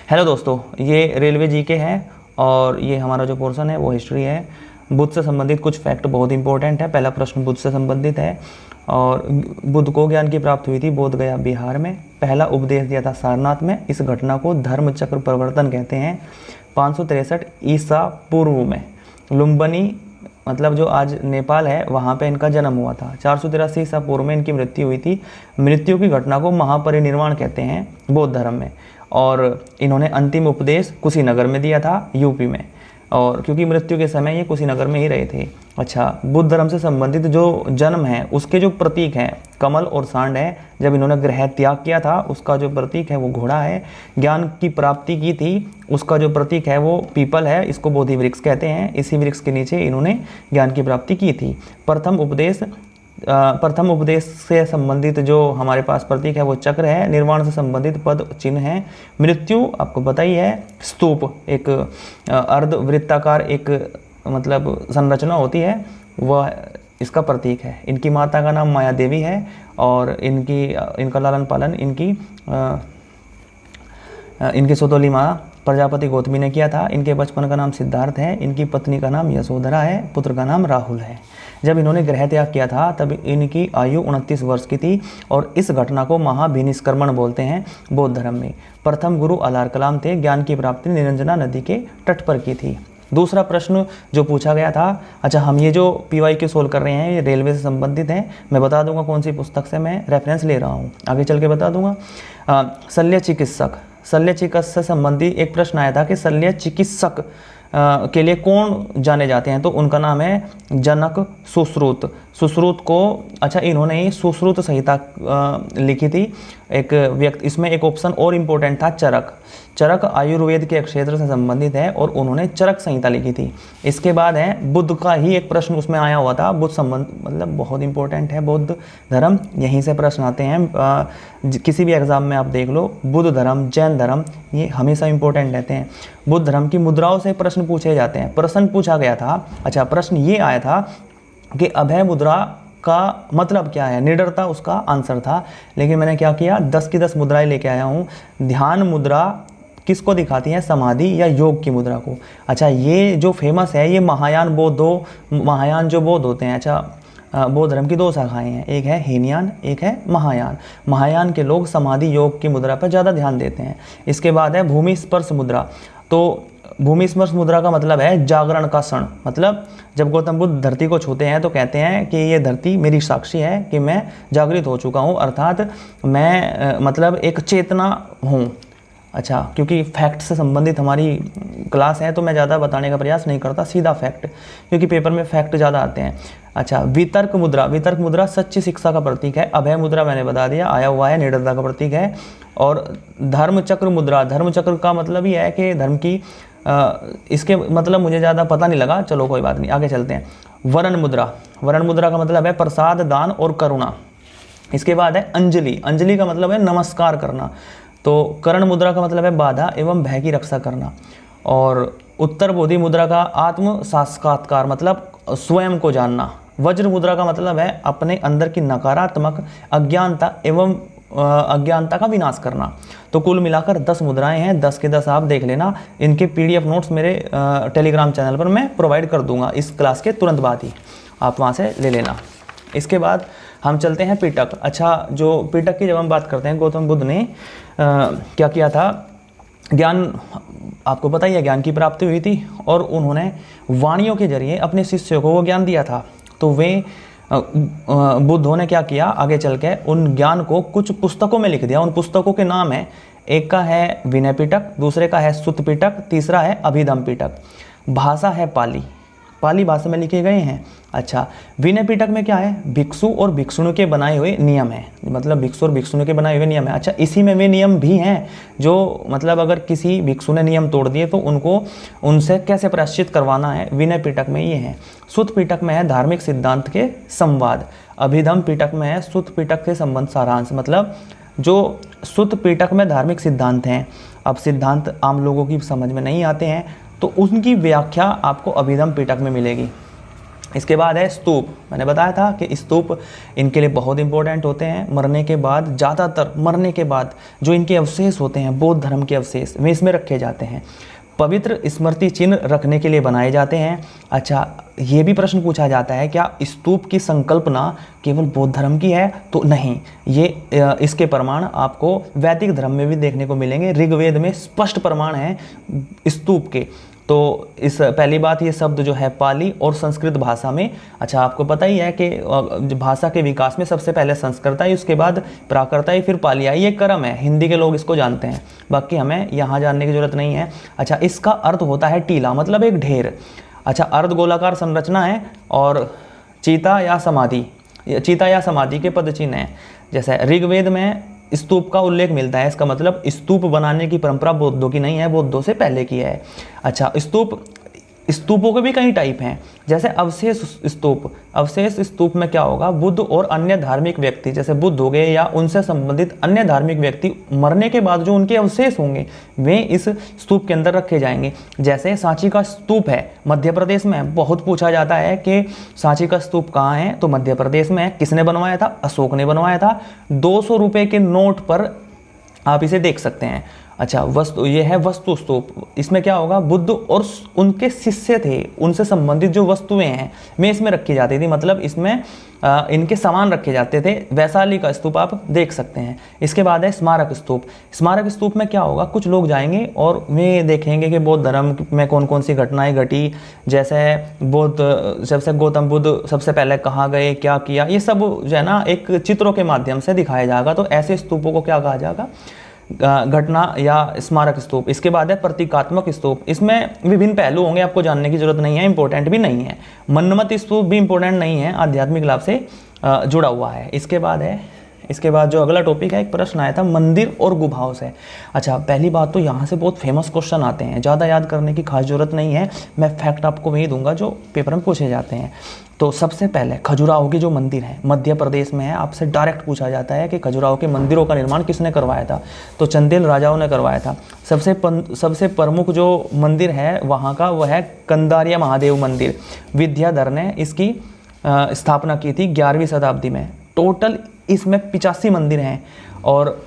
Hello दोस्तों, ये railway GK है और ये हमारा जो पोर्शन है वो हिस्ट्री है। बुद्ध से संबंधित कुछ फैक्ट बहुत इंपॉर्टेंट है। पहला प्रश्न बुद्ध से संबंधित है और बुद्ध को ज्ञान की प्राप्ति हुई थी बोध गया बिहार में। पहला उपदेश दिया था सारनाथ में। इस घटना को धर्म चक्र परिवर्तन कहते हैं। 563 ईसा पूर्व में लुम्बिनी मतलब जो आज नेपाल है वहाँ पे इनका जन्म हुआ था। 483 ईसा पूर्व में इनकी मृत्यु हुई थी। मृत्यु की घटना को महापरिनिर्वाण कहते हैं बौद्ध धर्म में। और इन्होंने अंतिम उपदेश कुशीनगर में दिया था, यूपी में, और क्योंकि मृत्यु के समय ये कुशीनगर में ही रहे थे। अच्छा, बुद्ध धर्म से संबंधित जो जन्म है उसके जो प्रतीक हैं कमल और सांड है। जब इन्होंने गृह त्याग किया था उसका जो प्रतीक है वो घोड़ा है। ज्ञान की प्राप्ति की थी उसका जो प्रतीक है वो पीपल है, इसको बोधि वृक्ष कहते हैं। इसी वृक्ष के नीचे इन्होंने ज्ञान की प्राप्ति की थी। प्रथम उपदेश से संबंधित जो हमारे पास प्रतीक है वो चक्र है। निर्वाण से संबंधित पद चिन्ह है। मृत्यु आपको पता ही है, स्तूप एक अर्धवृत्ताकार एक मतलब संरचना होती है, वह इसका प्रतीक है। इनकी माता का नाम माया देवी है और इनका लालन पालन इनकी सौतोली माँ प्रजापति गौतमी ने किया था। इनके बचपन का नाम सिद्धार्थ है। इनकी पत्नी का नाम यशोधरा है। पुत्र का नाम राहुल है। जब इन्होंने गृह त्याग किया था तब इनकी आयु 29 वर्ष की थी और इस घटना को महाभिनिष्क्रमण बोलते हैं बौद्ध धर्म में। प्रथम गुरु अलार कलाम थे। ज्ञान की प्राप्ति निरंजना नदी के तट पर की थी। दूसरा प्रश्न जो पूछा गया था, अच्छा हम ये जो PYQ सोल्व कर रहे हैं ये रेलवे से संबंधित है। मैं बता दूंगा कौन सी पुस्तक से मैं रेफरेंस ले रहा हूँ, आगे चल के बता दूंगा। शल्य चिकित्सक से संबंधित एक प्रश्न आया था कि शल्य चिकित्सक के लिए कौन जाने जाते हैं, तो उनका नाम है जनक सुश्रुत। सुश्रुत को अच्छा इन्होंने ही सुश्रुत संहिता लिखी थी एक व्यक्ति। इसमें एक ऑप्शन और इम्पोर्टेंट था, चरक। चरक आयुर्वेद के क्षेत्र से संबंधित है और उन्होंने चरक संहिता लिखी थी। इसके बाद है बुद्ध का ही एक प्रश्न उसमें आया हुआ था। बुद्ध संबंध मतलब बहुत इंपॉर्टेंट है बौद्ध धर्म, यहीं से प्रश्न आते हैं। किसी भी एग्जाम में आप देख लो, बुद्ध धर्म, जैन धर्म, ये हमेशा इंपॉर्टेंट रहते हैं। बुद्ध धर्म की मुद्राओं से प्रश्न पूछे जाते हैं। प्रश्न पूछा गया था, अच्छा प्रश्न ये आया था कि अभय मुद्रा का मतलब क्या है। निडरता उसका आंसर था, लेकिन मैंने क्या किया 10 की 10 मुद्राएं लेके आया हूँ। ध्यान मुद्रा किसको दिखाती है, समाधि या योग की मुद्रा को। अच्छा ये जो फेमस है ये महायान जो बौद्ध होते हैं। अच्छा बौद्ध धर्म की 2 शाखाएं हैं, एक है हीनयान, एक है महायान। महायान के लोग समाधि योग की मुद्रा पर ज़्यादा ध्यान देते हैं। इसके बाद है भूमि स्पर्श मुद्रा। तो भूमि स्पर्श मुद्रा का मतलब है जागरण का क्षण। मतलब जब गौतम बुद्ध धरती को छूते हैं तो कहते हैं कि ये धरती मेरी साक्षी है कि मैं जागृत हो चुका हूँ, अर्थात मैं मतलब एक चेतना हूँ। अच्छा क्योंकि फैक्ट से संबंधित हमारी क्लास है तो मैं ज़्यादा बताने का प्रयास नहीं करता, सीधा फैक्ट, क्योंकि पेपर में फैक्ट ज़्यादा आते हैं। अच्छा वितर्क मुद्रा सच्ची शिक्षा का प्रतीक है। अभय मुद्रा मैंने बता दिया, आया हुआ है, निडरता का प्रतीक है। और धर्म चक्र का मतलब ही है कि धर्म की इसके मतलब मुझे ज़्यादा पता नहीं लगा, चलो कोई बात नहीं, आगे चलते हैं। वरण मुद्रा का मतलब है प्रसाद, दान और करुणा। इसके बाद है अंजलि का मतलब है नमस्कार करना। तो करण मुद्रा का मतलब है बाधा एवं भय की रक्षा करना। और उत्तर बोधि मुद्रा का आत्म साक्षात्कार मतलब स्वयं को जानना। वज्र मुद्रा का मतलब है अपने अंदर की नकारात्मक अज्ञानता का विनाश करना। तो कुल मिलाकर 10 मुद्राएं हैं, 10 के 10 आप देख लेना। इनके PDF नोट्स मेरे टेलीग्राम चैनल पर मैं प्रोवाइड कर दूंगा इस क्लास के तुरंत बाद ही, आप वहां से ले लेना। इसके बाद हम चलते हैं पिटक। अच्छा जो पिटक की जब हम बात करते हैं, गौतम बुद्ध ने क्या किया था, ज्ञान आपको पता ही है, ज्ञान की प्राप्ति हुई थी और उन्होंने वाणियों के जरिए अपने शिष्यों को वो ज्ञान दिया था। तो वे बुद्धों ने क्या किया, आगे चल के उन ज्ञान को कुछ पुस्तकों में लिख दिया। उन पुस्तकों के नाम है, एक का है विनय पिटक, दूसरे का है सुत्त पिटक, तीसरा है अभिधम पिटक। भाषा है पाली भाषा में लिखे गए हैं। अच्छा विनय पिटक में क्या है, भिक्षु और भिक्षुणी के बनाए हुए नियम है, मतलब भिक्षु और भिक्षुणी के बनाए हुए नियम है। अच्छा इसी में वे नियम भी हैं जो मतलब अगर किसी भिक्षु ने नियम तोड़ दिए तो उनसे कैसे प्रायश्चित करवाना है, विनय पिटक में ये है। सुत्त पिटक में है धार्मिक सिद्धांत के संवाद। अभिधम पिटक में है सुत्त पिटक के संबंध सारांश। मतलब जो सुत्त पिटक में धार्मिक सिद्धांत हैं, अब सिद्धांत आम लोगों की समझ में नहीं आते हैं तो उनकी व्याख्या आपको अभिधम पिटक में मिलेगी। इसके बाद है स्तूप। मैंने बताया था कि स्तूप इनके लिए बहुत इंपॉर्टेंट होते हैं। मरने के बाद, ज़्यादातर मरने के बाद जो इनके अवशेष होते हैं, बौद्ध धर्म के अवशेष, वे इसमें रखे जाते हैं। पवित्र स्मृति चिन्ह रखने के लिए बनाए जाते हैं। अच्छा, ये भी प्रश्न पूछा जाता है, क्या स्तूप की संकल्पना केवल बौद्ध धर्म की है? तो नहीं, ये इसके प्रमाण आपको वैदिक धर्म में भी देखने को मिलेंगे। ऋग्वेद में स्पष्ट प्रमाण है स्तूप के। तो इस पहली बात, ये शब्द जो है पाली और संस्कृत भाषा में, अच्छा आपको पता ही है कि भाषा के विकास में सबसे पहले संस्कृत आई, उसके बाद प्राकृत आई, फिर पाली आई। ये क्रम है, हिंदी के लोग इसको जानते हैं, बाकी हमें यहाँ जानने की जरूरत नहीं है। अच्छा, इसका अर्थ होता है टीला, मतलब एक ढेर। अच्छा, अर्ध गोलाकार संरचना है और चीता या समाधि के पद चिन्ह है। जैसे ऋग्वेद में स्तूप का उल्लेख मिलता है, इसका मतलब स्तूप बनाने की परंपरा बौद्धों की नहीं है, बौद्धों से पहले की है। अच्छा, स्तूपों के भी कई टाइप हैं, जैसे अवशेष स्तूप। अवशेष स्तूप में क्या होगा, बुद्ध और अन्य धार्मिक व्यक्ति, जैसे बुद्ध हो गए या उनसे संबंधित अन्य धार्मिक व्यक्ति, मरने के बाद जो उनके अवशेष होंगे वे इस स्तूप के अंदर रखे जाएंगे। जैसे सांची का स्तूप है मध्य प्रदेश में, बहुत पूछा जाता है कि सांची का स्तूप कहाँ है, तो मध्य प्रदेश में है। किसने बनवाया था? अशोक ने बनवाया था। 200 रुपये के नोट पर आप इसे देख सकते हैं। अच्छा, ये है वस्तु स्तूप। इसमें क्या होगा, बुद्ध और उनके शिष्य थे, उनसे संबंधित जो वस्तुएं हैं वे इसमें रखी जाती थी, मतलब इसमें इनके सामान रखे जाते थे। वैशाली का स्तूप आप देख सकते हैं। इसके बाद है स्मारक स्तूप। स्मारक स्तूप में क्या होगा, कुछ लोग जाएंगे और वे देखेंगे कि बौद्ध धर्म में कौन कौन सी घटनाएं घटी, जैसे गौतम बुद्ध सबसे पहले कहाँ गए, क्या किया, ये सब जो है ना एक चित्रों के माध्यम से दिखाया जाएगा। तो ऐसे स्तूपों को क्या कहा जाएगा, घटना या स्मारक स्तूप। इसके बाद है प्रतीकात्मक स्तूप। इसमें विभिन्न पहलू होंगे, आपको जानने की जरूरत नहीं है, इंपॉर्टेंट भी नहीं है। मन्मथ स्तूप भी इंपॉर्टेंट नहीं है, आध्यात्मिक लाभ से जुड़ा हुआ है। इसके बाद जो अगला टॉपिक है, एक प्रश्न आया था मंदिर और गुफाओं से। अच्छा, पहली बात तो यहाँ से बहुत फेमस क्वेश्चन आते हैं, ज़्यादा याद करने की खास जरूरत नहीं है, मैं फैक्ट आपको वही दूंगा जो पेपर में पूछे जाते हैं। तो सबसे पहले खजुराहो के जो मंदिर हैं, मध्य प्रदेश में है, आपसे डायरेक्ट पूछा जाता है कि खजुराहो के मंदिरों का निर्माण किसने करवाया था, तो चंदेल राजाओं ने करवाया था। सबसे प्रमुख जो मंदिर है वहाँ का, वह है कंदारिया महादेव मंदिर। विद्याधर ने इसकी स्थापना की थी 11वीं शताब्दी में। टोटल इसमें 85 मंदिर हैं और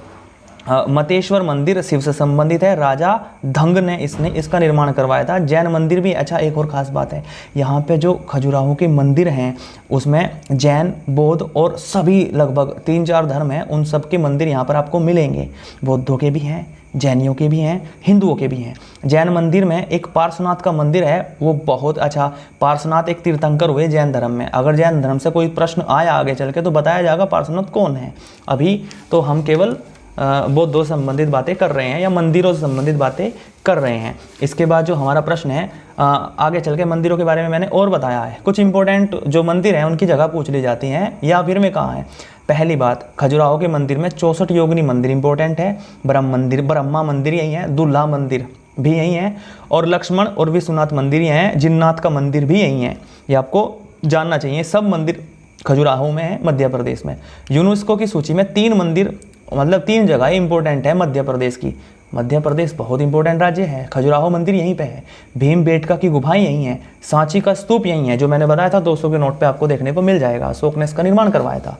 मतेश्वर मंदिर शिव से संबंधित है, राजा धंग ने इसका निर्माण करवाया था। जैन मंदिर भी, अच्छा एक और ख़ास बात है, यहाँ पे जो खजुराहो के मंदिर हैं उसमें जैन, बौद्ध और सभी लगभग 3-4 धर्म हैं, उन सब के मंदिर यहाँ पर आपको मिलेंगे। बौद्धों के भी हैं, जैनियों के भी हैं, हिंदुओं के भी हैं। जैन मंदिर में एक पार्श्वनाथ का मंदिर है, वो बहुत अच्छा। पार्श्वनाथ एक तीर्थंकर हुए जैन धर्म में। अगर जैन धर्म से कोई प्रश्न आया आगे चल के तो बताया जाएगा पार्श्वनाथ कौन है। अभी तो हम केवल बौद्धों से संबंधित बातें कर रहे हैं या मंदिरों से संबंधित बातें कर रहे हैं। इसके बाद जो हमारा प्रश्न है, आगे चल के मंदिरों के बारे में मैंने और बताया है। कुछ इंपॉर्टेंट जो मंदिर हैं उनकी जगह पूछ ली जाती हैं या फिर में कहाँ है। पहली बात, खजुराहो के मंदिर में 64 योगिनी मंदिर इंपॉर्टेंट है। ब्रह्मा मंदिर यही है, दुल्ला मंदिर भी यही है, और लक्ष्मण और विश्वनाथ मंदिर यही हैं, जिन्नाथ का मंदिर भी यही है। ये आपको जानना चाहिए। सब मंदिर खजुराहो में है, मध्य प्रदेश में। यूनेस्को की सूची में 3 मंदिर, मतलब 3 जगह इंपॉर्टेंट है मध्य प्रदेश की। मध्य प्रदेश बहुत इंपॉर्टेंट राज्य है। खजुराहो मंदिर यहीं पे है, भीमबेटका की गुफाएं यहीं हैं, सांची का स्तूप यहीं है, जो मैंने बताया था 200 के नोट पे आपको देखने को मिल जाएगा। अशोक ने इसका निर्माण करवाया था।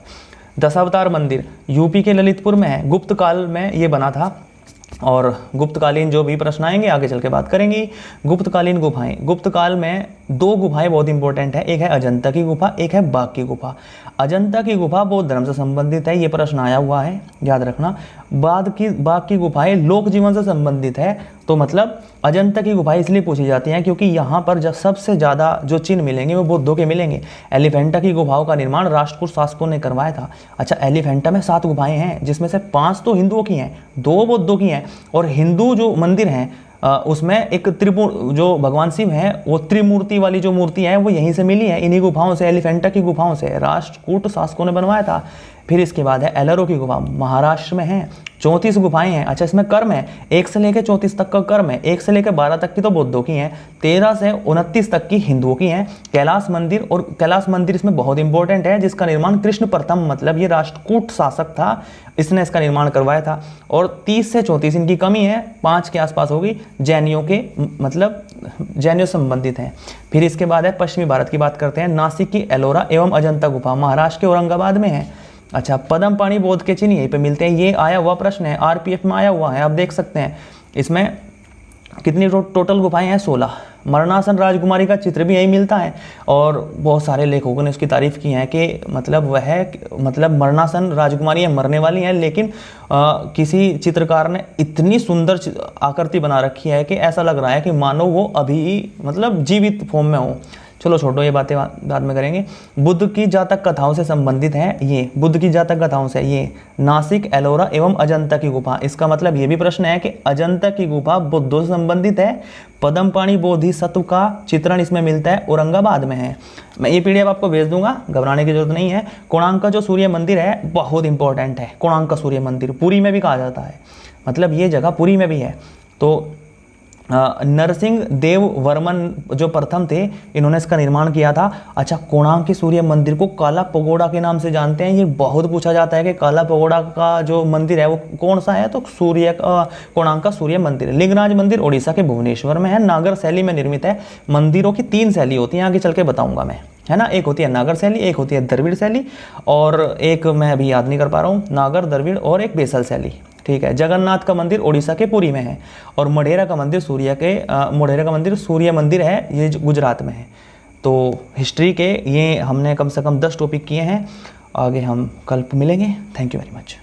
दशावतार मंदिर यूपी के ललितपुर में है, गुप्त काल में ये बना था। और गुप्तकालीन जो भी प्रश्न आएंगे आगे चल के बात करेंगे। गुप्तकालीन गुफाएं, गुप्त काल में 2 गुफाएं बहुत इंपॉर्टेंट है, एक है अजंता की गुफा, एक है बाघ की गुफा। अजंता की गुफा बौद्ध धर्म से संबंधित है, ये प्रश्न आया हुआ है, याद रखना। बाघ की गुफाएं लोक जीवन से संबंधित है, तो मतलब अजंता की गुफाएं इसलिए पूछी जाती हैं क्योंकि यहाँ पर जब सबसे ज़्यादा जो चिन्ह मिलेंगे वो बौद्धों के मिलेंगे। एलिफेंटा की गुफाओं का निर्माण राष्ट्रकूट शासकों ने करवाया था। अच्छा, एलिफेंटा में 7 गुफाएं हैं, जिसमें से 5 तो हिंदुओं की हैं, 2 बौद्धों की हैं। और हिंदू जो मंदिर हैं उसमें एक जो भगवान शिव है, वो त्रिमूर्ति वाली जो मूर्ति है वो यहीं से मिली है, इन्हीं गुफाओं से, एलिफेंटा की गुफाओं से। राष्ट्रकूट शासकों ने बनवाया था। फिर इसके बाद है एलरो की गुफा, महाराष्ट्र में है, 34 गुफाएं हैं। अच्छा, इसमें कर्म है 1 से लेकर 34 तक का कर्म है, 1 से लेकर 12 तक की तो बौद्धों की हैं, 13 से 29 तक की हिंदुओं की हैं। कैलाश मंदिर, और कैलाश मंदिर इसमें बहुत इंपॉर्टेंट है, जिसका निर्माण कृष्ण प्रथम, मतलब ये राष्ट्रकूट शासक था, इसने इसका निर्माण करवाया था। और 30 से 34 इनकी कमी है, 5 के आसपास होगी, जैनियों के, मतलब जैनियों से संबंधित हैं। फिर इसके बाद है पश्चिमी भारत की बात करते हैं, नासिक की एलोरा एवं अजंता गुफा महाराष्ट्र के औरंगाबाद में है। अच्छा, पद्म पाणी बौद्ध के चिन्ह यहीं पे मिलते हैं, ये आया हुआ प्रश्न है, आरपीएफ में आया हुआ है, आप देख सकते हैं। इसमें कितनी टोटल गुफाएं हैं? 16। मरणासन राजकुमारी का चित्र भी यही मिलता है, और बहुत सारे लेखकों ने उसकी तारीफ की है कि मतलब मरणासन राजकुमारी मरने वाली हैं, लेकिन किसी चित्रकार ने इतनी सुंदर आकृति बना रखी है कि ऐसा लग रहा है कि मानो वो अभी मतलब जीवित फॉर्म में हो। चलो छोड़ो, ये बातें बाद में करेंगे। बुद्ध की जातक कथाओं से संबंधित है ये, बुद्ध की जातक कथाओं से ये नासिक, एलोरा एवं अजंता की गुफा। इसका मतलब ये भी प्रश्न है कि अजंता की गुफा बुद्धों से संबंधित है। पद्म पाणी बोधिसत्व का चित्रण इसमें मिलता है, औरंगाबाद में है। मैं ये पीडीएफ आपको भेज दूंगा, घबराने की जरूरत नहीं है। कोणार्क का जो सूर्य मंदिर है बहुत इंपॉर्टेंट है, कोणार्क का सूर्य मंदिर पुरी में भी कहा जाता है, मतलब ये जगह पुरी में भी है। तो नरसिंह देव वर्मन जो प्रथम थे, इन्होंने इसका निर्माण किया था। अच्छा, कोणार्क के सूर्य मंदिर को काला पगोड़ा के नाम से जानते हैं, ये बहुत पूछा जाता है कि काला पगोड़ा का जो मंदिर है वो कौन सा है, तो कोणार्क का सूर्य मंदिर। लिंगराज मंदिर ओडिशा के भुवनेश्वर में है, नागर शैली में निर्मित है। मंदिरों की 3 शैली होती हैं, आगे चल के बताऊंगा मैं, है ना। एक होती है नागर शैली, एक होती है द्रविड़ शैली, और एक मैं अभी याद नहीं कर पा रहा हूँ, नागर, द्रविड़ और एक बेसल शैली, ठीक है। जगन्नाथ का मंदिर ओडिशा के पुरी में है, और मोढेरा का मंदिर सूर्य मंदिर है, ये गुजरात में है। तो हिस्ट्री के ये हमने कम से कम 10 टॉपिक किए हैं, आगे हम कल मिलेंगे। Thank you very much.